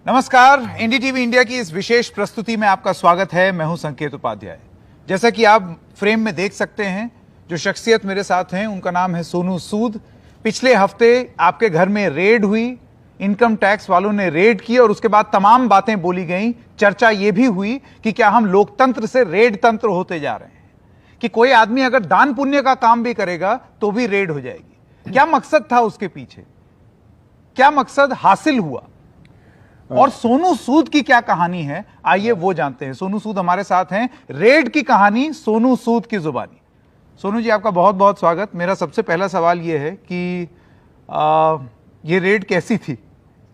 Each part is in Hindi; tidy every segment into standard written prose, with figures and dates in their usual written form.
नमस्कार, एनडीटीवी इंडिया की इस विशेष प्रस्तुति में आपका स्वागत है। मैं हूं संकेत उपाध्याय। जैसा कि आप फ्रेम में देख सकते हैं, जो शख्सियत मेरे साथ हैं उनका नाम है सोनू सूद। पिछले हफ्ते आपके घर में रेड हुई, इनकम टैक्स वालों ने रेड की और उसके बाद तमाम बातें बोली गई। चर्चा यह भी हुई कि क्या हम लोकतंत्र से रेड तंत्र होते जा रहे हैं, कि कोई आदमी अगर दान पुण्य का काम भी करेगा तो भी रेड हो जाएगी। क्या मकसद था उसके पीछे, क्या मकसद हासिल हुआ और सोनू सूद की क्या कहानी है, आइए वो जानते हैं। सोनू सूद हमारे साथ हैं। रेड की कहानी सोनू सूद की जुबानी। सोनू जी, आपका बहुत बहुत स्वागत। मेरा सबसे पहला सवाल यह है कि ये रेड कैसी थी?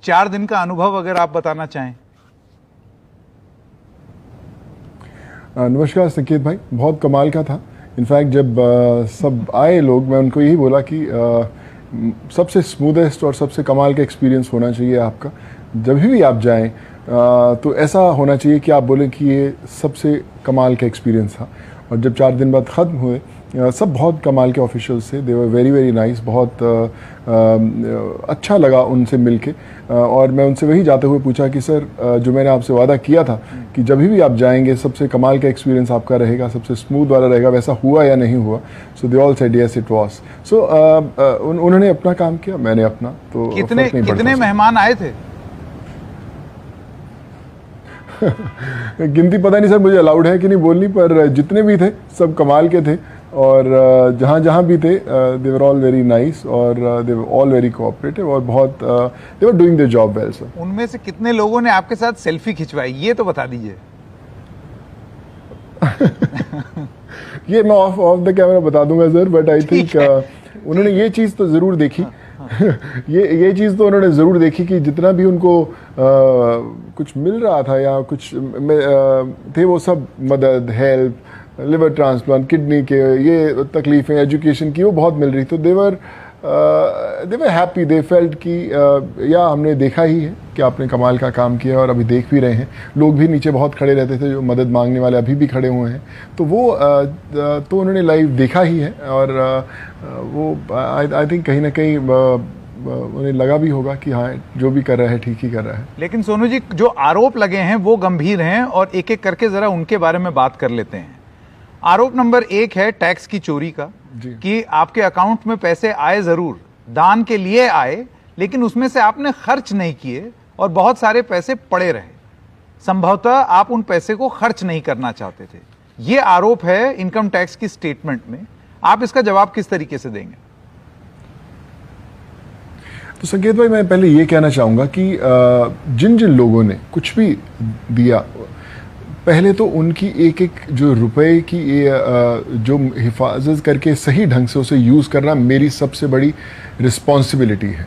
4 दिन का अनुभव अगर आप बताना चाहें। नमस्कार संकेत भाई, बहुत कमाल का था। इनफैक्ट जब सब आए लोग, मैं उनको यही बोला कि सबसे स्मूदेस्ट और सबसे कमाल का एक्सपीरियंस होना चाहिए आपका। जब भी आप जाएं तो ऐसा होना चाहिए कि आप बोलें कि ये सबसे कमाल का एक्सपीरियंस था। और जब 4 दिन बाद ख़त्म हुए, सब बहुत कमाल के ऑफिशियल्स थे। They were very very nice. बहुत अच्छा लगा उनसे मिलके। और मैं उनसे वही जाते हुए पूछा कि सर, जो मैंने आपसे वादा किया था कि जब भी आप जाएंगे सबसे कमाल का एक्सपीरियंस आपका रहेगा, सबसे स्मूथ वाला रहेगा, वैसा हुआ या नहीं हुआ? So they all said yes it was. So उन्होंने अपना काम किया, मैंने अपना। तो कितने मेहमान आए थे? गिनती पता नहीं सर, मुझे अलाउड है कि नहीं बोलनी, पर जितने भी थे सब कमाल के थे। और जहाँ जहाँ भी थे they were all very nice और they were all very cooperative और बहुत they were doing their job well sir. उनमें से कितने लोगों ने आपके साथ सेल्फी खिंचवाई, ये तो बता दीजिए। ये मैं ऑफ द कैमरा बता दूंगा सर, बट आई थिंक उन्होंने ये चीज़ तो ज़रूर देखी। ये चीज़ तो उन्होंने ज़रूर देखी कि जितना भी उनको कुछ मिल रहा था या कुछ थे, वो सब मदद, हेल्प, लिवर ट्रांसप्लांट, किडनी के ये तकलीफ़ें, एजुकेशन की, वो बहुत मिल रही। तो दे वर हैप्पी। दे फेल्ट कि या हमने देखा ही है कि आपने कमाल का काम किया और अभी देख भी रहे हैं। लोग भी नीचे बहुत खड़े रहते थे, जो मदद मांगने वाले अभी भी खड़े हुए हैं। तो वो तो उन्होंने लाइव देखा ही है। और वो आई थिंक कहीं ना कहीं उन्हें लगा भी होगा कि हाँ, जो भी कर रहा है ठीक ही कर रहा है। लेकिन सोनू जी, जो आरोप लगे हैं वो गंभीर हैं और एक एक करके जरा उनके बारे में बात कर लेते हैं। आरोप नंबर 1 है टैक्स की चोरी का, कि आपके अकाउंट में पैसे आए जरूर, दान के लिए आए, लेकिन उसमें से आपने खर्च नहीं किए और बहुत सारे पैसे पड़े रहे। संभवतः आप उन पैसे को खर्च नहीं करना चाहते थे। यह आरोप है इनकम टैक्स की स्टेटमेंट में। आप इसका जवाब किस तरीके से देंगे? तो संकेत भाई, मैं पहले ये कहना चाहूँगा कि जिन जिन लोगों ने कुछ भी दिया, पहले तो उनकी एक एक जो रुपए की जो हिफाजत करके सही ढंग से उसे यूज़ करना मेरी सबसे बड़ी रिस्पॉन्सिबिलिटी है।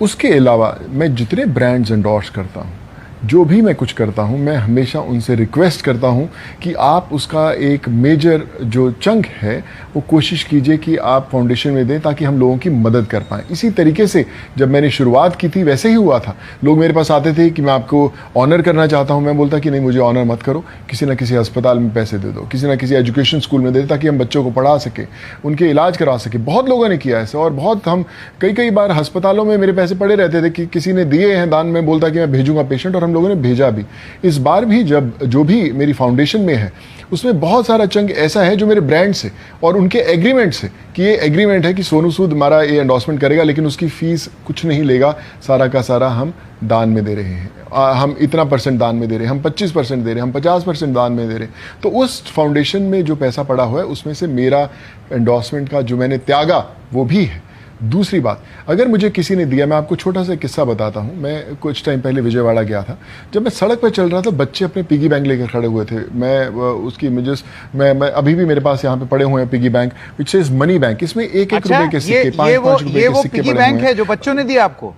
उसके अलावा मैं जितने ब्रांड्स एंडोर्स करता हूँ, जो भी मैं कुछ करता हूँ, मैं हमेशा उनसे रिक्वेस्ट करता हूँ कि आप उसका एक मेजर जो चंक है वो कोशिश कीजिए कि आप फाउंडेशन में दें, ताकि हम लोगों की मदद कर पाएँ। इसी तरीके से जब मैंने शुरुआत की थी वैसे ही हुआ था। लोग मेरे पास आते थे कि मैं आपको ऑनर करना चाहता हूँ। मैं बोलता कि नहीं, मुझे ऑनर मत करो, किसी ना किसी अस्पताल में पैसे दे दो, किसी ना किसी एजुकेशन स्कूल में दे दो, ताकि हम बच्चों को पढ़ा सके, उनके इलाज करा सके। बहुत लोगों ने किया ऐसे, और बहुत हम कई बार अस्पतालों में मेरे पैसे पड़े रहते थे कि किसी ने दिए हैं दान में, बोलता कि मैं भेजूंगा पेशेंट, और हम लोगों ने भेजा भी। इस बार भी जब जो भी मेरी फाउंडेशन में है, उसमें बहुत सारा चंक ऐसा है जो मेरे ब्रांड से और उनके एग्रीमेंट से, कि ये एग्रीमेंट है कि सोनू सूद हमारा ये एंडोर्समेंट करेगा, लेकिन उसकी फीस कुछ नहीं लेगा, सारा का सारा हम दान में दे रहे हैं। हम इतना % दान में दे रहे हैं, हम 25% दे रहे हैं, हम 50% दान में दे रहे हैं। तो उस फाउंडेशन में जो पैसा पड़ा हुआ है, उसमें से मेरा एंडोर्समेंट का जो मैंने त्यागा वो भी है। दूसरी बात, अगर मुझे किसी ने दिया, मैं आपको छोटा सा किस्सा बताता हूँ। मैं कुछ टाइम पहले विजयवाड़ा गया था। जब मैं सड़क पर चल रहा था, बच्चे अपने पिगी बैंक लेकर खड़े हुए थे। मैं उसकी इमेजेस मैं अभी भी मेरे पास यहाँ पे पड़े हुए हैं, piggy bank which is money bank. इसमें एक रुपए के सिक्के, 5-5 रुपए के सिक्के पड़े हुए हैं। है जो बच्चों ने दिया आपको?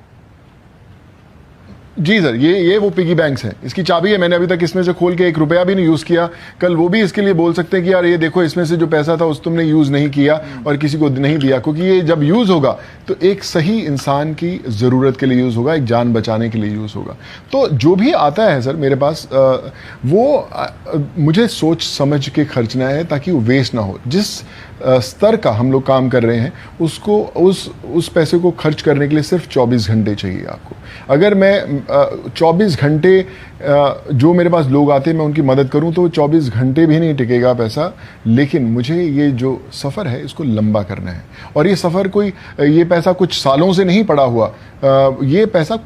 जी सर, ये वो पिगी बैंक्स हैं। इसकी चाबी है, मैंने अभी तक इसमें से खोल के 1 रुपया भी नहीं यूज़ किया। कल वो भी इसके लिए बोल सकते हैं कि यार ये देखो, इसमें से जो पैसा था उस तुमने यूज़ नहीं किया और किसी को नहीं दिया। क्योंकि ये जब यूज़ होगा तो एक सही इंसान की ज़रूरत के लिए यूज़ होगा, एक जान बचाने के लिए यूज़ होगा। तो जो भी आता है सर मेरे पास, वो मुझे सोच समझ के खर्चना है, ताकि वो वेस्ट ना हो। जिस स्तर का हम लोग काम कर रहे हैं, उसको उस पैसे को खर्च करने के लिए सिर्फ 24 घंटे चाहिए आपको। अगर मैं 24 घंटे जो मेरे पास लोग आते हैं मैं उनकी मदद करूं तो 24 घंटे भी नहीं टिकेगा पैसा, लेकिन मुझे ये जो सफ़र है इसको लंबा करना है। और ये सफ़र कोई ये पैसा कुछ सालों से नहीं पड़ा हुआ, ये पैसा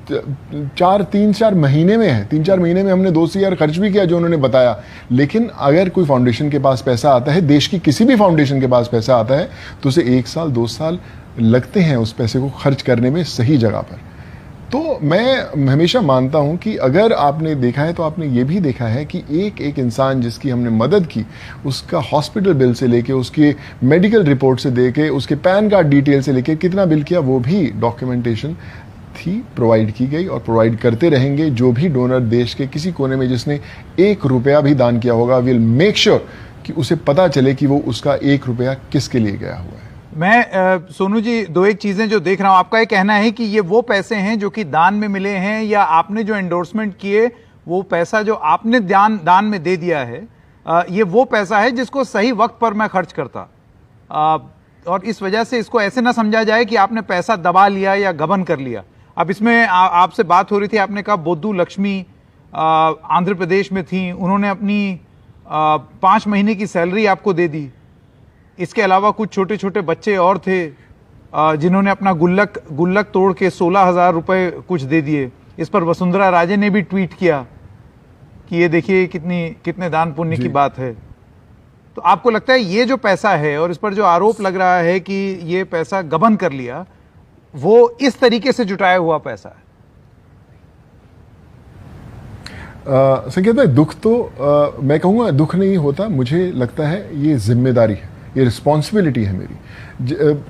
3-4 महीने में है। 3-4 महीने में हमने 200,000 खर्च भी किया जो उन्होंने बताया। लेकिन अगर कोई फाउंडेशन के पास पैसा आता है, देश की किसी भी फाउंडेशन के पास पैसा आता है, तो उसे 1 साल 2 साल लगते हैं उस पैसे को खर्च करने में सही जगह पर। तो मैं हमेशा मानता हूं कि अगर आपने देखा है तो आपने ये भी देखा है कि एक इंसान जिसकी हमने मदद की, उसका हॉस्पिटल बिल से लेके, उसके मेडिकल रिपोर्ट से देके, उसके पैन कार्ड डिटेल से लेके कितना बिल किया, वो भी डॉक्यूमेंटेशन थी, प्रोवाइड की गई और प्रोवाइड करते रहेंगे। जो भी डोनर देश के किसी कोने में जिसने 1 रुपया भी दान किया होगा, विल मेक श्योर कि उसे पता चले कि वो उसका 1 रुपया किसके लिए गया हुआ है। मैं सोनू जी 2-1 चीजें जो देख रहा हूं, आपका ये कहना है कि ये वो पैसे हैं जो कि दान में मिले हैं, या आपने जो एंडोर्समेंट किए वो पैसा जो आपने दान में दे दिया है, ये वो पैसा है जिसको सही वक्त पर मैं खर्च करता, और इस वजह से इसको ऐसे ना समझा जाए कि आपने पैसा दबा लिया या गबन कर लिया। अब इसमें आपसे बात हो रही थी, आपने कहा बोद्दू लक्ष्मी आंध्र प्रदेश में थी, उन्होंने अपनी 5 महीने की सैलरी आपको दे दी। इसके अलावा कुछ छोटे छोटे बच्चे और थे जिन्होंने अपना गुल्लक तोड़ के 16,000 रुपए कुछ दे दिए। इस पर वसुंधरा राजे ने भी ट्वीट किया कि ये देखिए कितने दान पुण्य की बात है। तो आपको लगता है ये जो पैसा है और इस पर जो आरोप लग रहा है कि ये पैसा गबन कर लिया, वो इस तरीके से जुटाया हुआ पैसा है? संकेत भाई, दुख तो मैं कहूँगा दुख नहीं होता, मुझे लगता है ये जिम्मेदारी है, ये रिस्पॉन्सिबिलिटी है मेरी।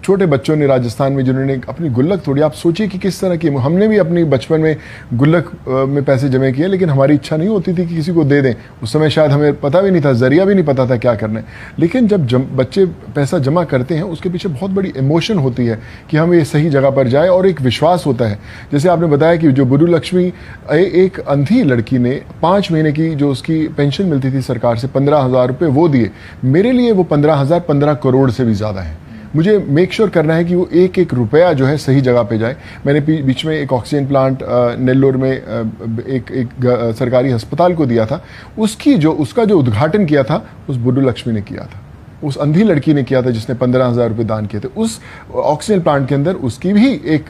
छोटे बच्चों ने राजस्थान में जिन्होंने अपनी गुल्लक तोड़ी, आप सोचिए कि किस तरह की, हमने भी अपनी बचपन में गुल्लक में पैसे जमा किए, लेकिन हमारी इच्छा नहीं होती थी कि किसी को दे दें। उस समय शायद हमें पता भी नहीं था, जरिया भी नहीं पता था क्या करना है। लेकिन जब बच्चे पैसा जमा करते हैं उसके पीछे बहुत बड़ी इमोशन होती है कि हम ये सही जगह पर जाए, और एक विश्वास होता है। जैसे आपने बताया कि जो बोद्दू लक्ष्मी, एक अंधी लड़की ने 5 महीने की जो उसकी पेंशन मिलती थी सरकार से 15,000 रुपये वो दिए। मेरे लिए वो 15,000 15 करोड़ से भी ज़्यादा है। मुझे मेक श्योर करना है कि वो एक रुपया जो है सही जगह पे जाए। मैंने बीच में एक ऑक्सीजन प्लांट नेल्लोर में एक सरकारी अस्पताल को दिया था, उसका जो उद्घाटन किया था उस बोद्दू लक्ष्मी ने किया था, उस अंधी लड़की ने किया था जिसने 15,000 रुपये दान किए थे। उस ऑक्सीजन प्लांट के अंदर उसकी भी एक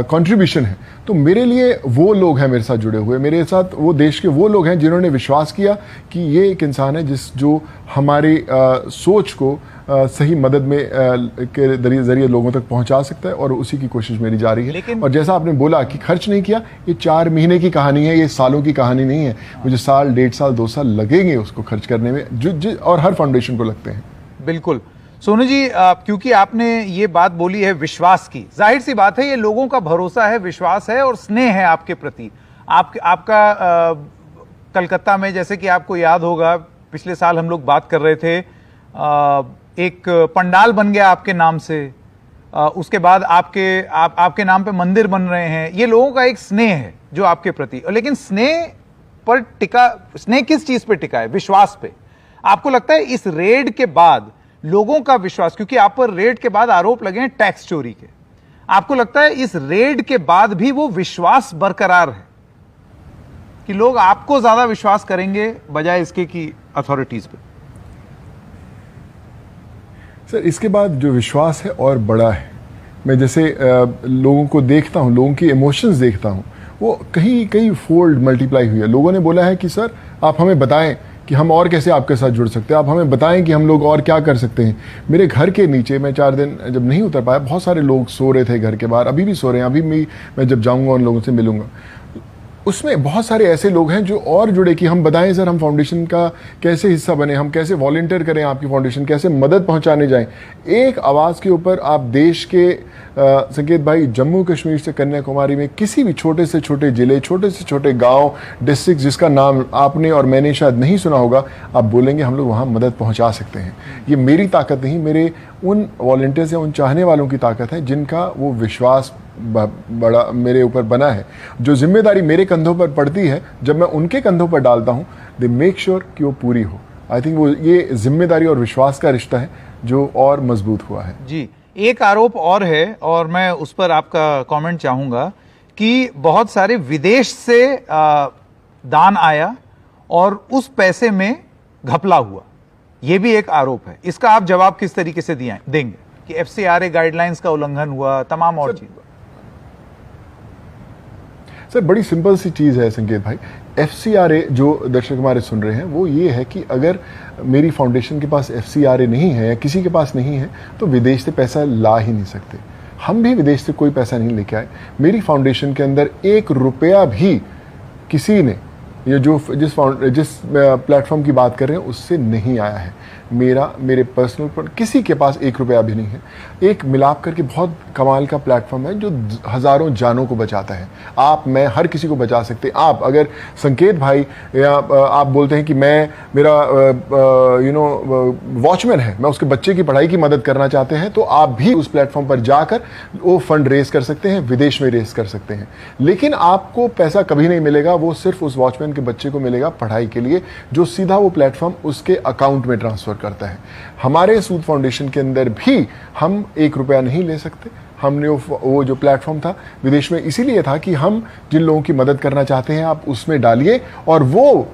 कंट्रीब्यूशन है। तो मेरे लिए वो लोग हैं मेरे साथ जुड़े हुए, मेरे साथ वो देश के वो लोग हैं जिन्होंने विश्वास किया कि ये एक इंसान है जो हमारी सोच को सही मदद में के जरिए लोगों तक पहुंचा सकता है, और उसी की कोशिश मेरी जारी है। और जैसा आपने बोला कि खर्च नहीं किया, ये 4 महीने की कहानी है, ये सालों की कहानी नहीं है। मुझे साल, 1.5 साल, 2 साल लगेंगे उसको खर्च करने में, और हर फाउंडेशन को लगते हैं। बिल्कुल। सोनू जी, क्योंकि आपने ये बात बोली है विश्वास की, जाहिर सी बात है ये लोगों का भरोसा है, विश्वास है और स्नेह है आपके प्रति। आपका कलकत्ता में, जैसे कि आपको याद होगा, पिछले साल हम लोग बात कर रहे थे, एक पंडाल बन गया आपके नाम से, उसके बाद आपके नाम पे मंदिर बन रहे हैं। ये लोगों का एक स्नेह है जो आपके प्रति, लेकिन स्नेह किस चीज पे टिका है? विश्वास पे। आपको लगता है इस रेड के बाद लोगों का विश्वास, क्योंकि आप पर रेड के बाद आरोप लगे हैं टैक्स चोरी के, आपको लगता है इस रेड के बाद भी वो विश्वास बरकरार है कि लोग आपको ज्यादा विश्वास करेंगे बजाय इसके कि अथॉरिटीज पे? सर, इसके बाद जो विश्वास है और बड़ा है। मैं जैसे लोगों को देखता हूँ, लोगों की इमोशंस देखता हूँ, वो कई फोल्ड मल्टीप्लाई हुई है। लोगों ने बोला है कि सर आप हमें बताएं कि हम और कैसे आपके साथ जुड़ सकते हैं, आप हमें बताएं कि हम लोग और क्या कर सकते हैं। मेरे घर के नीचे मैं 4 दिन जब नहीं उतर पाया, बहुत सारे लोग सो रहे थे घर के बाहर, अभी भी सो रहे हैं, अभी मैं जब जाऊंगा उन लोगों से मिलूंगा। उसमें बहुत सारे ऐसे लोग हैं जो और जुड़े कि हम बताएं सर, हम फाउंडेशन का कैसे हिस्सा बने, हम कैसे वॉलंटियर करें आपकी फाउंडेशन, कैसे मदद पहुंचाने जाएं। एक आवाज़ के ऊपर आप देश के संकेत भाई, जम्मू कश्मीर से कन्याकुमारी में किसी भी छोटे से छोटे जिले, छोटे से छोटे गांव, डिस्ट्रिक्ट जिसका नाम आपने और मैंने शायद नहीं सुना होगा, आप बोलेंगे हम लोग वहाँ मदद पहुँचा सकते हैं। ये मेरी ताकत नहीं, मेरे उन वॉलंटियर्स या उन चाहने वालों की ताकत है जिनका वो विश्वास बड़ा मेरे ऊपर बना है। जो जिम्मेदारी मेरे कंधों पर पड़ती है, जब मैं उनके कंधों पर डालता हूँ, दे मेक श्योर कि वो पूरी हो। आई थिंक वो ये जिम्मेदारी और विश्वास का रिश्ता है जो और मजबूत हुआ है। जी, एक आरोप और है और मैं उस पर आपका कमेंट चाहूंगा कि बहुत सारे विदेश से दान आया और उस पैसे में घपला हुआ, यह भी एक आरोप है। इसका आप जवाब किस तरीके से देंगे कि एफसीआरए गाइडलाइंस का उल्लंघन हुआ, तमाम और चीज? सर बड़ी सिंपल सी चीज़ है संकेत भाई। एफसीआरए जो दर्शक हमारे सुन रहे हैं वो ये है कि अगर मेरी फाउंडेशन के पास एफसीआरए नहीं है या किसी के पास नहीं है तो विदेश से पैसा ला ही नहीं सकते। हम भी विदेश से कोई पैसा नहीं लेके आए। मेरी फाउंडेशन के अंदर 1 रुपया भी किसी ने, ये जो जिस प्लेटफॉर्म की बात कर रहे हैं उससे नहीं आया है। मेरे पर्सनल पर किसी के पास 1 रुपया भी नहीं है। एक मिलाप करके बहुत कमाल का प्लेटफॉर्म है जो हज़ारों जानों को बचाता है। आप, मैं, हर किसी को बचा सकते हैं। आप अगर संकेत भाई या आप बोलते हैं कि मेरा वॉचमैन है, मैं उसके बच्चे की पढ़ाई की मदद करना चाहते हैं, तो आप भी उस प्लेटफॉर्म पर जाकर वो फंड रेज कर सकते हैं, विदेश में रेज कर सकते हैं। लेकिन आपको पैसा कभी नहीं मिलेगा, वो सिर्फ उस वॉचमैन के बच्चे को मिलेगा पढ़ाई के लिए, जो सीधा वो प्लेटफॉर्म उसके अकाउंट में ट्रांसफर करता है। हमारे सूद फाउंडेशन के अंदर भी हम 1 रुपया नहीं ले सकते। हमने वो जो प्लेटफॉर्म था विदेश में इसीलिए था कि हम जिन लोगों की मदद करना चाहते हैं आप उसमें डालिए, और वो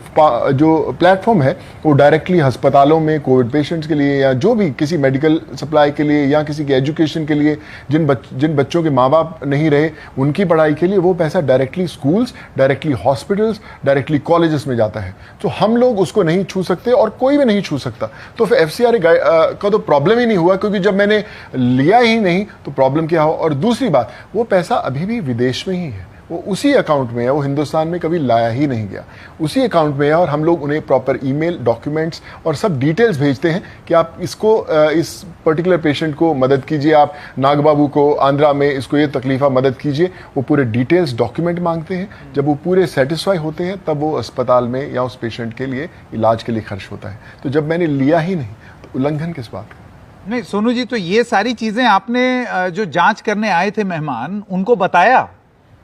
जो प्लेटफॉर्म है वो डायरेक्टली अस्पतालों में कोविड पेशेंट्स के लिए या जो भी किसी मेडिकल सप्लाई के लिए या किसी के एजुकेशन के लिए, जिन बच्चों के माँ बाप नहीं रहे उनकी पढ़ाई के लिए, वो पैसा directly schools, directly hospitals, directly colleges में जाता है। तो हम लोग उसको नहीं छू सकते और कोई भी नहीं छू सकता। तो फिर एफसीआरए का तो प्रॉब्लम ही नहीं हुआ, क्योंकि जब मैंने लिया ही नहीं तो प्रॉब्लम क्या हो। और दूसरी बात, वो पैसा अभी भी विदेश में ही है, वो उसी अकाउंट में है, वो हिंदुस्तान में कभी लाया ही नहीं गया, उसी अकाउंट में है। और हम लोग उन्हें प्रॉपर ईमेल, डॉक्यूमेंट्स और सब डिटेल्स भेजते हैं कि आप इसको, इस पर्टिकुलर पेशेंट को मदद कीजिए, आप नागबाबू को आंध्रा में इसको ये तकलीफा मदद कीजिए। वो पूरे डिटेल्स डॉक्यूमेंट मांगते हैं। जब वो पूरे सेटिस्फाई होते हैं तब वो अस्पताल में या उस पेशेंट के लिए इलाज के लिए खर्च होता है। तो जब मैंने लिया ही नहीं तो उल्लंघन किस बात का? नहीं सोनू जी, तो ये सारी चीजें आपने जो जांच करने आए थे मेहमान, उनको बताया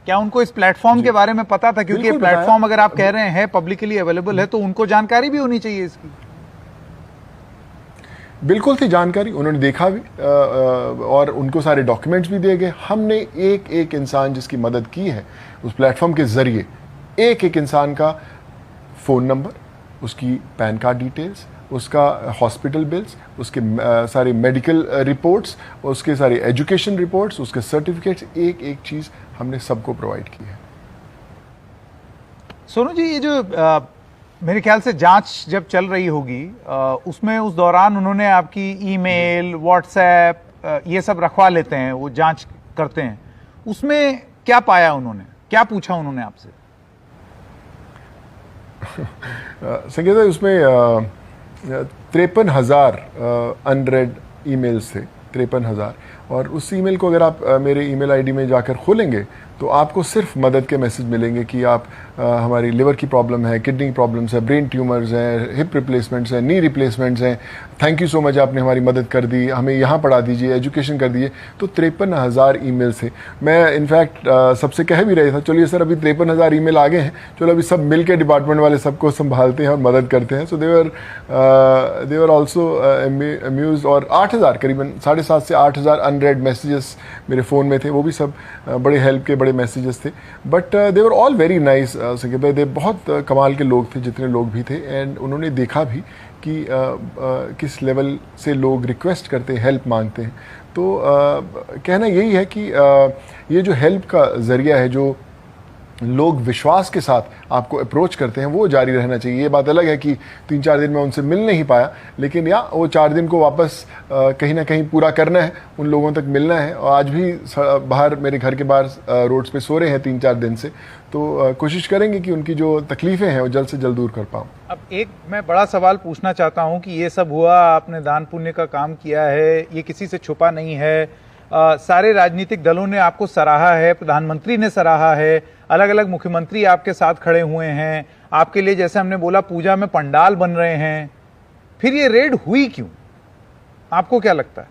क्या? उनको इस प्लेटफॉर्म के बारे में पता था? क्योंकि ये प्लेटफॉर्म अगर आप कह रहे हैं पब्लिकली अवेलेबल है तो उनको जानकारी भी होनी चाहिए इसकी। बिल्कुल थी जानकारी, उन्होंने देखा भी और उनको सारे डॉक्यूमेंट्स भी दिए गए। हमने एक एक इंसान जिसकी मदद की है उस प्लेटफॉर्म के जरिए, एक एक इंसान का फ़ोन नंबर, उसकी पैन कार्ड डिटेल्स, उसका हॉस्पिटल बिल्स, उसके सारे मेडिकल रिपोर्ट्स, उसके सारे एजुकेशन रिपोर्ट्स, उसके सर्टिफिकेट्स, एक एक चीज़ हमने सबको प्रोवाइड की है। सोनू जी, ये जो मेरे ख्याल से जांच जब चल रही होगी उसमें उस दौरान उन्होंने आपकी ईमेल, व्हाट्सएप ये सब रखवा लेते हैं, वो जांच करते हैं, उसमें क्या पाया उन्होंने, क्या पूछा उन्होंने आपसे? संकेत, उसमें 53,000 अनरेड ईमेल्स थे, 53,000। और उस ईमेल को अगर आप मेरे ईमेल आईडी में जाकर खोलेंगे तो आपको सिर्फ मदद के मैसेज मिलेंगे कि आप हमारी लिवर की प्रॉब्लम है, किडनी की प्रॉब्लम्स है, ब्रेन ट्यूमर्स हैं, हिप रिप्लेसमेंट्स हैं, नी रिप्लेसमेंट्स हैं, थैंक यू सो मच आपने हमारी मदद कर दी, हमें यहाँ पढ़ा दीजिए, एजुकेशन कर दीजिए। तो 53,000 ईमेल थे। मैं इनफैक्ट सबसे कह भी रही था, चलिए सर अभी 53,000 ईमेल आ गए हैं, चलो अभी सब मिल के डिपार्टमेंट वाले सबको संभालते हैं और मदद करते हैं। सो दे वर ऑल्सो अम्यूज। और 8,000 करीबन 7,500 से 8,000 अनरेड मैसेजेस मेरे फ़ोन में थे, वो भी सब बड़े हेल्प के बड़े मैसेजेस थे। But they were all very nice संकेत भाई, दे बहुत कमाल के लोग थे जितने लोग भी थे। एंड उन्होंने देखा भी कि किस लेवल से लोग रिक्वेस्ट करते हैं, हेल्प मांगते हैं। तो कहना यही है कि ये जो हेल्प का ज़रिया है, जो लोग विश्वास के साथ आपको अप्रोच करते हैं, वो जारी रहना चाहिए। ये बात अलग है कि 3-4 दिन में उनसे मिल नहीं पाया, लेकिन या वो 4 दिन को वापस कहीं ना कहीं पूरा करना है, उन लोगों तक मिलना है। और आज भी बाहर, मेरे घर के बाहर रोड्स पे सो रहे हैं 3-4 दिन से। तो कोशिश करेंगे कि उनकी जो तकलीफ़ें हैं वो जल्द से जल्द दूर कर पाऊँ। अब एक मैं बड़ा सवाल पूछना चाहता हूँ कि ये सब हुआ, आपने दान पुण्य का काम किया है, ये किसी से छुपा नहीं है। सारे राजनीतिक दलों ने आपको सराहा है, प्रधानमंत्री ने सराहा है, अलग अलग मुख्यमंत्री आपके साथ खड़े हुए हैं, आपके लिए जैसे हमने बोला पूजा में पंडाल बन रहे हैं। फिर ये रेड हुई क्यों? आपको क्या लगता है?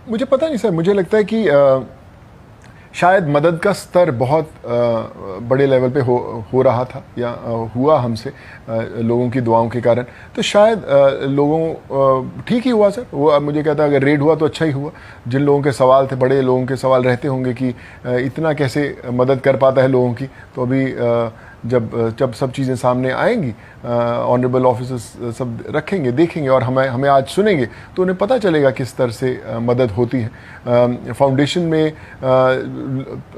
मुझे पता नहीं सर, मुझे लगता है कि शायद मदद का स्तर बहुत बड़े लेवल पे हो रहा था या हुआ हमसे लोगों की दुआओं के कारण, तो शायद लोगों ठीक ही हुआ सर। वो अब मुझे कहता है अगर रेड हुआ तो अच्छा ही हुआ। जिन लोगों के सवाल थे, बड़े लोगों के सवाल रहते होंगे कि इतना कैसे मदद कर पाता है लोगों की, तो अभी जब सब चीज़ें सामने आएंगी, ऑनरेबल ऑफिसर्स सब रखेंगे, देखेंगे और हमें आज सुनेंगे, तो उन्हें पता चलेगा किस तरह से मदद होती है। फाउंडेशन में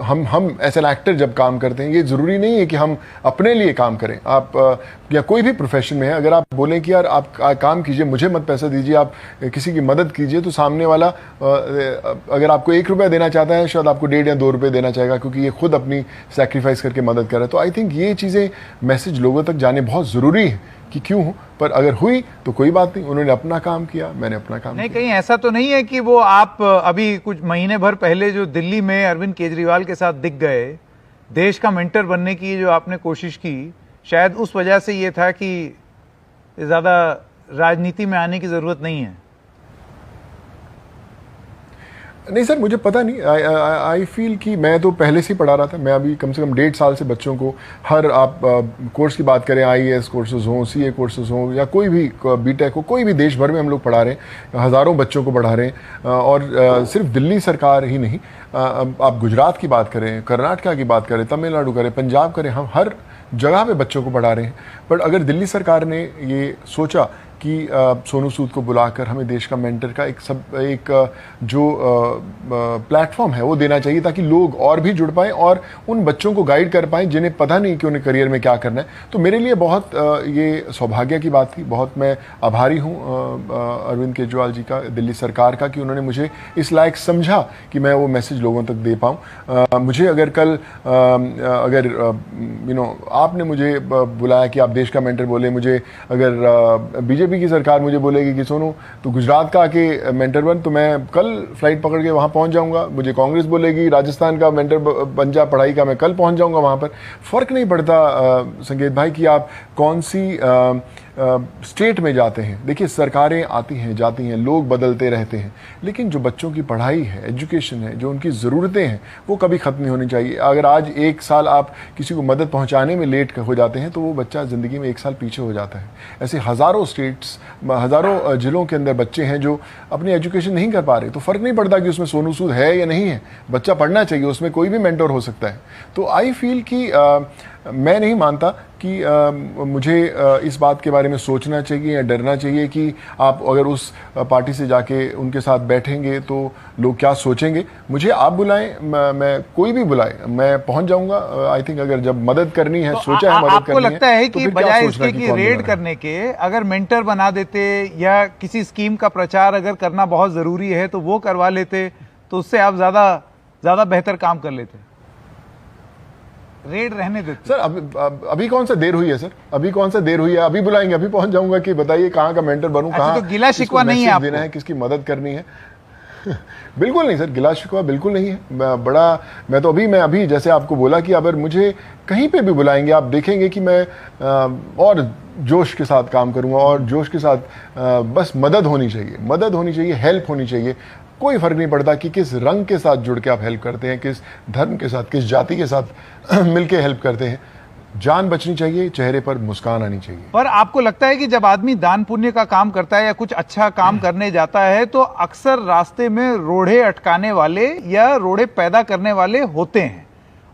हम एज एन एक्टर जब काम करते हैं, ये ज़रूरी नहीं है कि हम अपने लिए काम करें। आप या कोई भी प्रोफेशन में है, अगर आप बोलें कि यार आप काम कीजिए, मुझे मत पैसा दीजिए, आप किसी की मदद कीजिए, तो सामने वाला अगर आपको 1 रुपया देना चाहता है, शायद आपको 1.5 या 2 रुपये देना चाहेगा, क्योंकि ये खुद अपनी सेक्रीफाइस करके मदद कर रहा है। तो आई थिंक ये चीज़ें मैसेज लोगों तक जाने बहुत ज़रूरी है कि क्यों हो, पर अगर हुई तो कोई बात नहीं, उन्होंने अपना काम किया, मैंने अपना काम नहीं किया। कहीं ऐसा तो नहीं है कि वो आप अभी कुछ महीने भर पहले जो दिल्ली में अरविंद केजरीवाल के साथ दिख गए, देश का मेंटर बनने की जो आपने कोशिश की, शायद उस वजह से ये था कि ज्यादा राजनीति में आने की जरूरत नहीं है? नहीं सर, मुझे पता नहीं। आई फील कि मैं तो पहले से ही पढ़ा रहा था। मैं अभी कम से कम 1.5 साल से बच्चों को हर आप कोर्स की बात करें, IAS कोर्सेज हों, CA कोर्सेज हों, या कोई भी BTech हो, कोई भी देश भर में हम लोग पढ़ा रहे हैं, हज़ारों बच्चों को पढ़ा रहे हैं। और सिर्फ दिल्ली सरकार ही नहीं, आप गुजरात की बात करें, कर्नाटका की बात करें, तमिलनाडु करें, पंजाब करें, हम हर जगह पे बच्चों को पढ़ा रहे हैं। बट अगर दिल्ली सरकार ने ये सोचा कि सोनू सूद को बुलाकर हमें देश का मेंटर का एक जो प्लेटफॉर्म है वो देना चाहिए, ताकि लोग और भी जुड़ पाएं और उन बच्चों को गाइड कर पाएं जिन्हें पता नहीं कि उन्हें करियर में क्या करना है। तो मेरे लिए बहुत ये सौभाग्य की बात थी। बहुत मैं आभारी हूँ अरविंद केजरीवाल जी का, दिल्ली सरकार का, कि उन्होंने मुझे इस लायक समझा कि मैं वो मैसेज लोगों तक दे पाऊँ। मुझे अगर कल अगर आपने मुझे बुलाया कि आप देश का मेंटर बोले, मुझे अगर बीजेपी की सरकार मुझे बोलेगी कि सोनू तो गुजरात का आके मेंटर बन, तो मैं कल फ्लाइट पकड़ के वहाँ पहुँच जाऊँगा। मुझे कांग्रेस बोलेगी राजस्थान का मेंटर बन जा पढ़ाई का, मैं कल पहुँच जाऊँगा वहाँ पर। फ़र्क नहीं पड़ता संकेत भाई कि आप कौन सी स्टेट में जाते हैं। देखिए, सरकारें आती हैं जाती हैं, लोग बदलते रहते हैं, लेकिन जो बच्चों की पढ़ाई है, एजुकेशन है, जो उनकी ज़रूरतें हैं, वो कभी ख़त्म नहीं होनी चाहिए। अगर आज 1 साल आप किसी को मदद पहुंचाने में लेट हो जाते हैं, तो वो बच्चा ज़िंदगी में 1 साल पीछे हो जाता है। ऐसे हज़ारों स्टेट्स, हज़ारों ज़िलों के अंदर बच्चे हैं जो अपनी एजुकेशन नहीं कर पा रहे। तो फ़र्क नहीं पड़ता कि उसमें सोनू सूद है या नहीं है, बच्चा पढ़ना चाहिए, उसमें कोई भी मेंटर हो सकता है। तो आई फील कि मैं नहीं मानता कि मुझे इस बात के बारे में सोचना चाहिए या डरना चाहिए कि आप अगर उस पार्टी से जाके उनके साथ बैठेंगे तो लोग क्या सोचेंगे। मुझे आप बुलाएं, मैं कोई भी बुलाए, मैं पहुंच जाऊंगा। आई थिंक अगर जब मदद करनी है, तो सोचा है मदद आपको करनी लगता है तो कि फिर क्या बजाय सोचना इसके कि कि कौन रेड बुलाए? करने के अगर मेंटर बना देते या किसी स्कीम का प्रचार अगर करना बहुत जरूरी है तो वो करवा लेते, तो उससे आप ज्यादा बेहतर काम कर लेते। रेड रहने देते सर। अभी कौन सा देर हुई है सर? अभी कौन सा देर हुई है? अभी बुलाएंगे, अभी पहुंच जाऊंगा कि बताइए कहाँ का मेंटर बनूं, अच्छा, कहाँ तो गिला शिकवा नहीं है आपको? देना है, किसकी मदद करनी है? बिल्कुल नहीं सर, गिला शिकवा बिल्कुल नहीं है। मैं अभी जैसे आपको बोला कि अगर मुझे कहीं पे भी बुलाएंगे, आप देखेंगे कि मैं और जोश के साथ काम करूंगा, और जोश के साथ बस मदद होनी चाहिए, हेल्प होनी चाहिए। कोई फर्क नहीं पड़ता कि किस रंग के साथ जुड़ के आप हेल्प करते हैं, किस धर्म के साथ, किस जाति के साथ मिलके हेल्प करते हैं। जान बचनी चाहिए, चेहरे पर मुस्कान आनी चाहिए। पर आपको लगता है कि जब आदमी दान पुण्य का काम करता है या कुछ अच्छा काम करने जाता है, तो अक्सर रास्ते में रोड़े अटकाने वाले या रोड़े पैदा करने वाले होते हैं,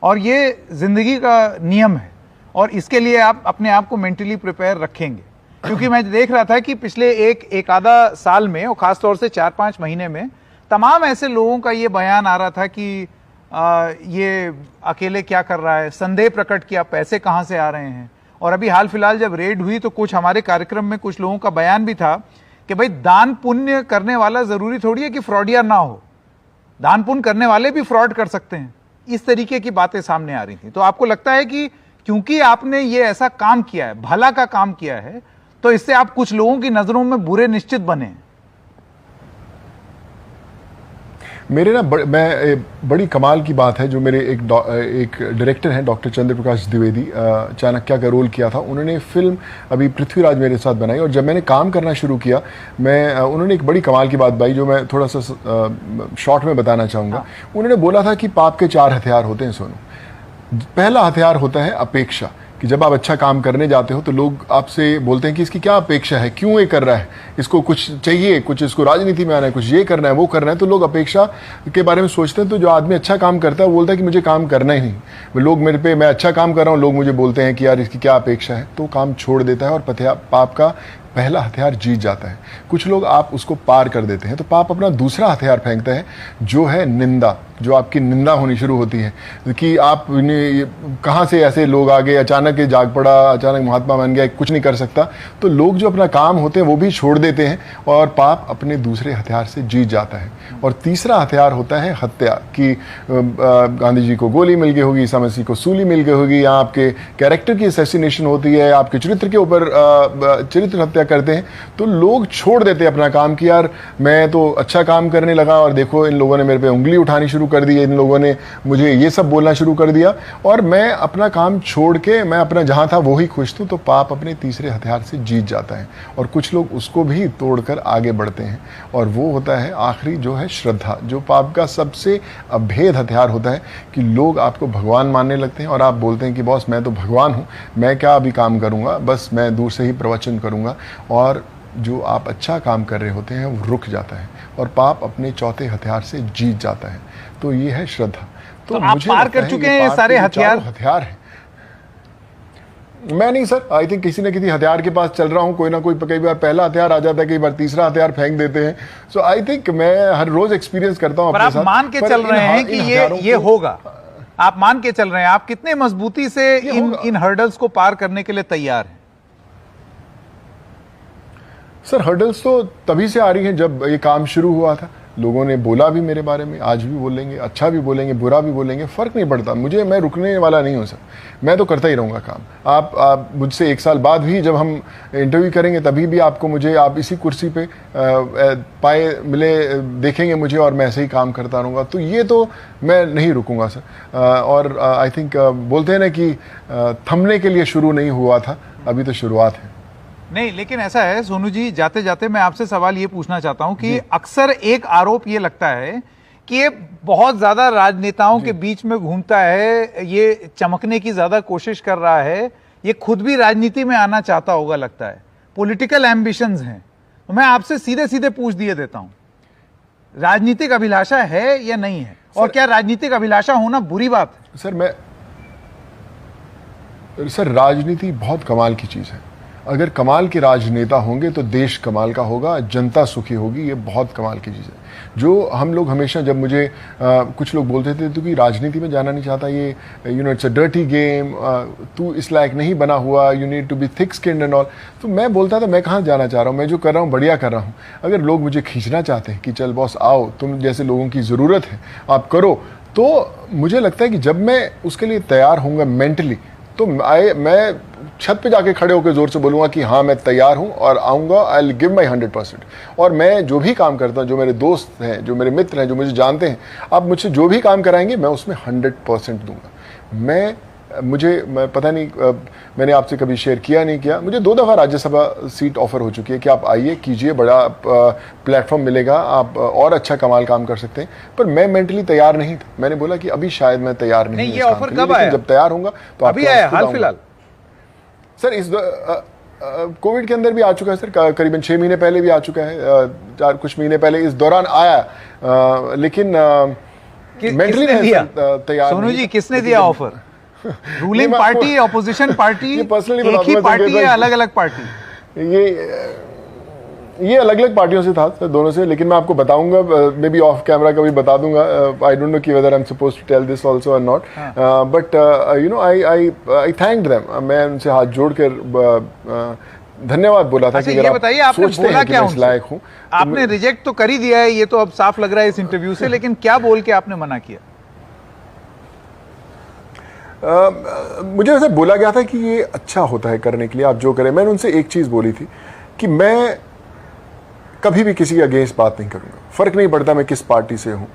और ये जिंदगी का नियम है, और इसके लिए आप अपने आप को मेंटली प्रिपेयर रखेंगे? क्योंकि मैं देख रहा था कि पिछले एक आधा साल में, और खासतौर से 4-5 महीने में, तमाम ऐसे लोगों का ये बयान आ रहा था कि ये अकेले क्या कर रहा है, संदेह प्रकट किया पैसे कहां से आ रहे हैं। और अभी हाल फिलहाल जब रेड हुई तो कुछ हमारे कार्यक्रम में कुछ लोगों का बयान भी था कि भाई दान पुण्य करने वाला जरूरी थोड़ी है कि फ्रॉडियर ना हो, दान पुण्य करने वाले भी फ्रॉड कर सकते हैं। इस तरीके की बातें सामने आ रही थी। तो आपको लगता है कि क्योंकि आपने ये ऐसा काम किया है, भला का काम किया है, तो इससे आप कुछ लोगों की नजरों में बुरे निश्चित बने? मेरे ना बड़ी कमाल की बात है जो मेरे एक डायरेक्टर हैं डॉक्टर चंद्र प्रकाश द्विवेदी, चाणक्य का रोल किया था। उन्होंने फिल्म अभी पृथ्वीराज मेरे साथ बनाई और जब मैंने काम करना शुरू किया उन्होंने एक बड़ी कमाल की बात बताई जो मैं थोड़ा सा शॉर्ट में बताना चाहूँगा। उन्होंने बोला था कि पाप के 4 हथियार होते हैं सोनू। पहला हथियार होता है अपेक्षा, कि जब आप अच्छा काम करने जाते हो तो लोग आपसे बोलते हैं कि इसकी क्या अपेक्षा है, क्यों ये कर रहा है, इसको कुछ चाहिए, कुछ इसको राजनीति में आना है, कुछ ये करना है, वो करना है। तो लोग अपेक्षा के बारे में सोचते हैं। तो जो आदमी अच्छा काम करता है वो बोलता है कि मुझे काम करना ही नहीं, लोग मेरे पे, मैं अच्छा काम कर रहा हूँ, लोग मुझे बोलते हैं कि यार इसकी क्या अपेक्षा है, तो काम छोड़ देता है और पाप का पहला हथियार जीत जाता है। कुछ लोग आप उसको पार कर देते हैं तो पाप अपना दूसरा हथियार फेंकता है जो है निंदा, जो आपकी निंदा होनी शुरू होती है कि आप कहाँ से ऐसे लोग आ गए, अचानक ये जाग पड़ा, अचानक महात्मा बन गया, कुछ नहीं कर सकता। तो लोग जो अपना काम होते हैं वो भी छोड़ देते हैं और पाप अपने दूसरे हथियार से जीत जाता है। और तीसरा हथियार होता है हत्या, कि गांधी जी को गोली मिल गई होगी, ईसा मसीह को सूली मिल गई होगी, या आपके कैरेक्टर की असैसिनेशन होती है, आपके चरित्र के ऊपर चरित्र हत्या करते हैं। तो लोग छोड़ देते हैं अपना काम कि यार मैं तो अच्छा काम करने लगा और देखो इन लोगों ने मेरे पे उंगली उठानी शुरू कर दी, इन लोगों ने मुझे ये सब बोलना शुरू कर दिया और मैं अपना काम छोड़ के मैं अपना जहां था वो ही खुश था। तो पाप अपने तीसरे हथियार से जीत जाता है और कुछ लोग उसको भी तोड़कर आगे बढ़ते हैं और वो होता है आखिरी जो है श्रद्धा, जो पाप का सबसे अभेद हथियार होता है कि लोग आपको भगवान मानने लगते हैं और आप बोलते हैं कि बॉस मैं तो भगवान हूं, मैं क्या अभी काम करूंगा, बस मैं दूर से ही प्रवचन करूंगा। और जो आप अच्छा काम कर रहे होते हैं वो रुक जाता है और पाप अपने चौथे हथियार से जीत जाता है। तो ये है श्रद्धा। तो आप पार कर चुके हैं ये सारे हथियार हैं। मैं नहीं सर, आई थिंक किसी न किसी हथियार के पास चल रहा हूं, कोई ना कोई, कई बार पहला हथियार आ जाता है, कई बार तीसरा हथियार फेंक देते हैं। सो आई थिंक मैं हर रोज एक्सपीरियंस करता हूं अपने साथ। आप मान के चल रहे हैं कि ये होगा, आप मान के चल रहे हैं, आप कितने मजबूती से इन हर्डल्स को पार करने के लिए तैयार हैं? सर हर्डल्स तो तभी से आ रही हैं जब ये काम शुरू हुआ था। लोगों ने बोला भी मेरे बारे में, आज भी बोलेंगे, अच्छा भी बोलेंगे, बुरा भी बोलेंगे, फर्क नहीं पड़ता मुझे, मैं रुकने वाला नहीं हूं सर, मैं तो करता ही रहूंगा काम। आप मुझसे 1 साल बाद भी जब हम इंटरव्यू करेंगे तभी भी आपको मुझे, आप इसी कुर्सी पे पाए मिले देखेंगे मुझे और मैं ऐसे ही काम करता रहूँगा। तो ये तो मैं नहीं रुकूंगा सर। और आई थिंक बोलते हैं ना कि थमने के लिए शुरू नहीं हुआ था, अभी तो शुरुआत है। नहीं, लेकिन ऐसा है सोनू जी, जाते जाते मैं आपसे सवाल ये पूछना चाहता हूं कि अक्सर एक आरोप ये लगता है कि ये बहुत ज्यादा राजनेताओं के बीच में घूमता है, ये चमकने की ज्यादा कोशिश कर रहा है, ये खुद भी राजनीति में आना चाहता होगा, लगता है पॉलिटिकल एम्बिशंस हैं। तो मैं आपसे सीधे सीधे पूछ दिए देता हूं, राजनीतिक अभिलाषा है या नहीं है, और क्या राजनीतिक अभिलाषा होना बुरी बात है? सर राजनीति बहुत कमाल की चीज है। अगर कमाल के राजनेता होंगे तो देश कमाल का होगा, जनता सुखी होगी, ये बहुत कमाल की चीज़ है। जो हम लोग हमेशा, जब मुझे कुछ लोग बोलते थे तो कि राजनीति में जाना नहीं चाहता, ये इट्स अ डर्टी गेम, तू इस लायक नहीं बना हुआ, you need to be thick skinned and all. तो मैं बोलता था मैं कहाँ जाना चाह रहा हूँ, मैं जो कर रहा हूँ बढ़िया कर रहा हूँ। अगर लोग मुझे खींचना चाहते हैं कि चल बॉस आओ, तुम जैसे लोगों की ज़रूरत है आप करो, तो मुझे लगता है कि जब मैं उसके लिए तैयार होऊंगा मेंटली, तो मैं छत पे जाके खड़े होकर जोर से बोलूंगा कि हाँ मैं तैयार हूं और आऊंगा, आई विल गिव माई 100%। और मैं जो भी काम करता हूं, जो मेरे दोस्त हैं, जो मेरे मित्र हैं, जो मुझे जानते हैं, आप मुझसे जो भी काम कराएंगे मैं उसमें 100% दूंगा। मैं पता नहीं, मैंने आपसे कभी शेयर किया नहीं किया, मुझे 2 दफ़ा राज्यसभा सीट ऑफर हो चुकी है कि आप आइए कीजिए, बड़ा प्लेटफॉर्म मिलेगा, आप और अच्छा कमाल काम कर सकते हैं। पर मैं मेंटली तैयार नहीं था। मैंने बोला कि अभी शायद मैं तैयार नहीं हूं। ये ऑफर कब आया? जब तैयार होऊंगा तो अभी आया, हाल फिलहाल? सर इस कोविड के अंदर भी आ चुका है सर, करीबन 6 महीने पहले भी आ चुका है, कुछ महीने पहले इस दौरान आया, लेकिन मेंटली तैयार। सोनू जी किसने दिया offer? Ruling party, opposition party, एक ही पार्टी या अलग अलग पार्टी? ये अलग अलग पार्टियों से था सर, दोनों से, लेकिन मैं आपको बताऊंगा, मे बी ऑफ कैमरा कभी बता दूंगा। आई डोंट नो कि whether I am suppose to tell this also और not, but you know I thanked them. मैं उनसे हाथ जोड़कर धन्यवाद बोला था कि ये बताइए आपने बोला क्या उनसे? लायक हूं। आपने रिजेक्ट तो कर ही दिया है, ये तो अब साफ लग रहा है इस इंटरव्यू से, लेकिन क्या बोल के आपने मना किया? मुझे ऐसे बोला गया था कि ये अच्छा होता है करने के लिए, आप जो करें। मैंने उनसे एक चीज़ बोली थी कि मैं कभी भी किसी के अगेंस्ट बात नहीं करूंगा। फर्क नहीं पड़ता मैं किस पार्टी से हूं,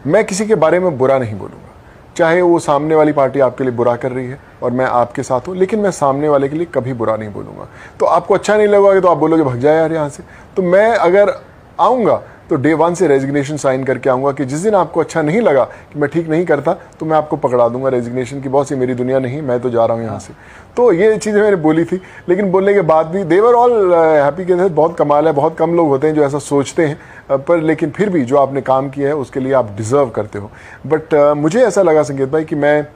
मैं किसी के बारे में बुरा नहीं बोलूंगा, चाहे वो सामने वाली पार्टी आपके लिए बुरा कर रही है और मैं आपके साथ हूं, लेकिन मैं सामने वाले के लिए कभी बुरा नहीं बोलूंगा। तो आपको अच्छा नहीं लगेगा तो आप बोलोगे भग जाए यार यहाँ से, तो मैं अगर आऊँगा तो डे 1 से रेजिग्नेशन साइन करके आऊँगा कि जिस दिन आपको अच्छा नहीं लगा कि मैं ठीक नहीं करता तो मैं आपको पकड़ा दूंगा रेजिग्नेशन की, बहुत सी मेरी दुनिया नहीं, मैं तो जा रहा हूँ यहाँ से। तो ये चीज़ें मैंने बोली थी, लेकिन बोलने के बाद भी देवर ऑल हैप्पी के साथ। बहुत कमाल है, बहुत कम लोग होते हैं जो ऐसा सोचते हैं, पर लेकिन फिर भी जो आपने काम किया है उसके लिए आप डिज़र्व करते हो। बट मुझे ऐसा लगा संकेत भाई कि मैं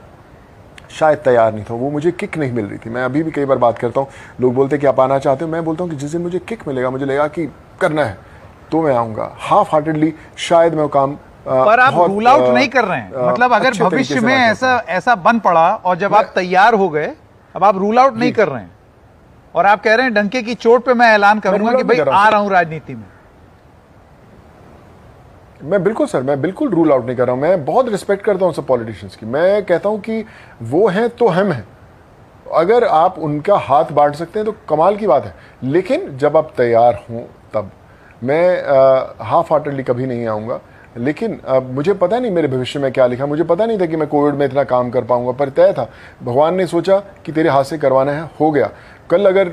शायद तैयार नहीं था, वो मुझे किक नहीं मिल रही थी। मैं अभी भी कई बार बात करता हूँ, लोग बोलते हैं कि आप आना चाहते हो, मैं बोलता हूँ कि जिस दिन मुझे किक मिलेगा, मुझे लगेगा कि करना है तो मैं आऊँगा। हाफ हार्टेडली शायद मैं वो काम पर आप रूल आउट नहीं कर रहे हैं, मतलब अगर भविष्य में ऐसा बन पड़ा और जब आप तैयार हो गए, अब आप रूल आउट नहीं कर रहे हैं और आप कह रहे हैं डंके की चोट पे मैं ऐलान करूंगा कि भाई आ रहा हूं राजनीति में। मैं बिल्कुल सर, मैं बिल्कुल रूल आउट नहीं कर रहा हूं। मैं बहुत रिस्पेक्ट करता हूं सब पॉलिटिशियंस की। मैं कहता हूं कि वो हैं तो हम हैं, अगर आप उनका हाथ बांट सकते हैं तो कमाल की बात है, लेकिन जब आप तैयार हों तब। मैं हाफ हार्टेडली कभी नहीं आऊँगा, लेकिन मुझे पता नहीं मेरे भविष्य में क्या लिखा, मुझे पता नहीं था कि मैं कोविड में इतना काम कर पाऊंगा, पर तय था, भगवान ने सोचा कि तेरे हाथ से करवाना है, हो गया। कल अगर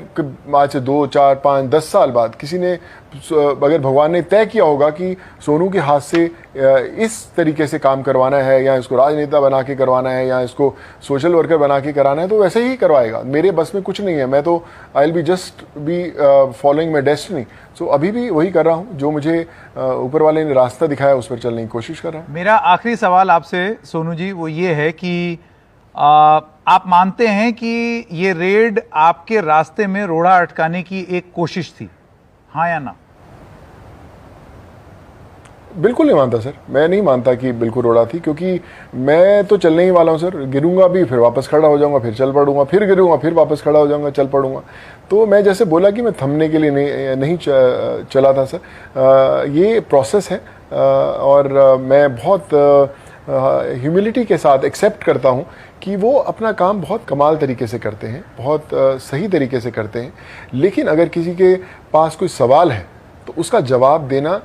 आज से 2, 4, 5, 10 साल बाद किसी ने, अगर भगवान ने तय किया होगा कि सोनू के हाथ से इस तरीके से काम करवाना है, या इसको राजनेता बना के करवाना है, या इसको सोशल वर्कर बना के कराना है, तो वैसे ही करवाएगा। मेरे बस में कुछ नहीं है, मैं तो I will be just be following my destiny. So अभी भी वही कर रहा हूँ जो मुझे ऊपर वाले ने रास्ता दिखाया, उस पर चलने की कोशिश कर रहा हूँ। मेरा आखिरी सवाल आपसे सोनू जी वो ये है कि आप मानते हैं कि ये रेड आपके रास्ते में रोड़ा अटकाने की एक कोशिश थी, हाँ या ना? बिल्कुल नहीं मानता सर, मैं नहीं मानता कि बिल्कुल रोड़ा थी, क्योंकि मैं तो चलने ही वाला हूँ सर। गिरूंगा भी, फिर वापस खड़ा हो जाऊंगा, फिर चल पड़ूंगा, फिर गिरूंगा, फिर वापस खड़ा हो जाऊंगा, चल पड़ूंगा। तो मैं जैसे बोला कि मैं थमने के लिए नहीं चला था सर, ये प्रोसेस है। और मैं बहुत ह्यूमिलिटी के साथ एक्सेप्ट करता हूँ कि वो अपना काम बहुत कमाल तरीके से करते हैं, बहुत सही तरीके से करते हैं। लेकिन अगर किसी के पास कोई सवाल है तो उसका जवाब देना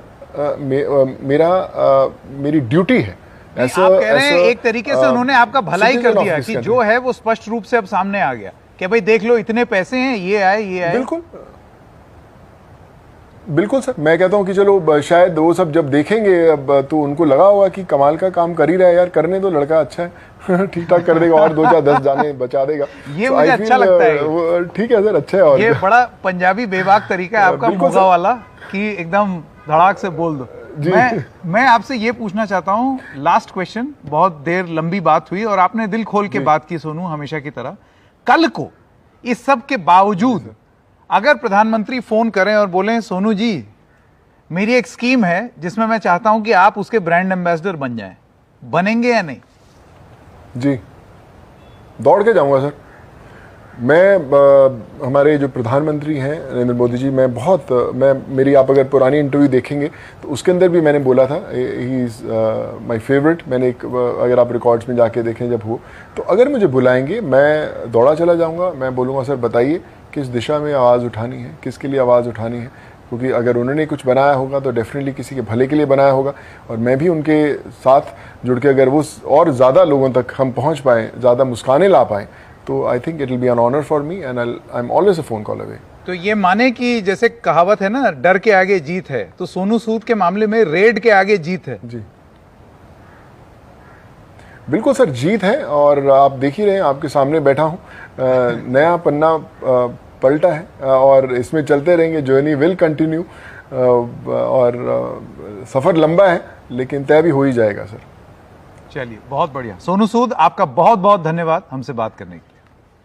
मेरी ड्यूटी है। ऐसा आप कह रहे हैं एक तरीके से उन्होंने आपका भलाई कर दिया कि जो है वो स्पष्ट रूप से अब सामने आ गया कि भाई देख लो इतने पैसे हैं, ये आए। बिल्कुल बिल्कुल सर, मैं कहता हूं कि चलो शायद वो सब जब देखेंगे अब तो उनको लगा होगा कि कमाल का काम कर ही रहा है यार, करने दो, लड़का अच्छा है ठीक ठाक कर देगा, और 2 4 10 जाने बचा देगा। ये मुझे अच्छा लगता है। ठीक है सर, अच्छा है। और ये बड़ा पंजाबी बेबाक तरीका है आपका मोगा वाला कि एकदम धड़ाक से बोल दो। मैं आपसे ये पूछना चाहता हूँ, लास्ट क्वेश्चन, बहुत देर लंबी बात हुई और आपने दिल खोल के बात की सोनू, हमेशा की तरह। कल को इस सब के बावजूद अगर प्रधानमंत्री फोन करें और बोलें सोनू जी मेरी एक स्कीम है जिसमें मैं चाहता हूं कि आप उसके ब्रांड एम्बेसडर बन जाएं, बनेंगे या नहीं? जी, दौड़ के जाऊंगा सर। मैं हमारे जो प्रधानमंत्री हैं नरेंद्र मोदी जी, मेरी आप अगर पुरानी इंटरव्यू देखेंगे तो उसके अंदर भी मैंने बोला था ही इज़ माय फेवरेट। मैंने अगर आप रिकॉर्ड्स में जाके देखें जब हो, तो अगर मुझे बुलाएंगे मैं दौड़ा चला जाऊंगा। मैं बोलूँगा सर बताइए किस दिशा में आवाज़ उठानी है, किसके लिए आवाज़ उठानी है, क्योंकि अगर उन्होंने कुछ बनाया होगा तो डेफिनेटली किसी के भले के लिए बनाया होगा, और मैं भी उनके साथ जुड़ के अगर वो और ज़्यादा लोगों तक हम पहुँच पाएँ, ज़्यादा मुस्कानें ला पाएँ, तो I think it will be an honour for me and I am always a phone call away. तो ये माने कि जैसे कहावत है ना, डर के आगे जीत है, तो सोनू सूद के मामले में रेड के आगे जीत है। जी बिल्कुल सर, जीत है। और आप देख ही रहे हैं, आपके सामने बैठा हूँ, नया पन्ना पलटा है और इसमें चलते रहेंगे। जर्नी विल कंटिन्यू और सफ़र लंबा है लेकिन तय भी हो ही जाएगा सर। चलिए, बहुत बढ़िया। सोनू सूद, आपका बहुत बहुत धन्यवाद हमसे बात करने के लिए।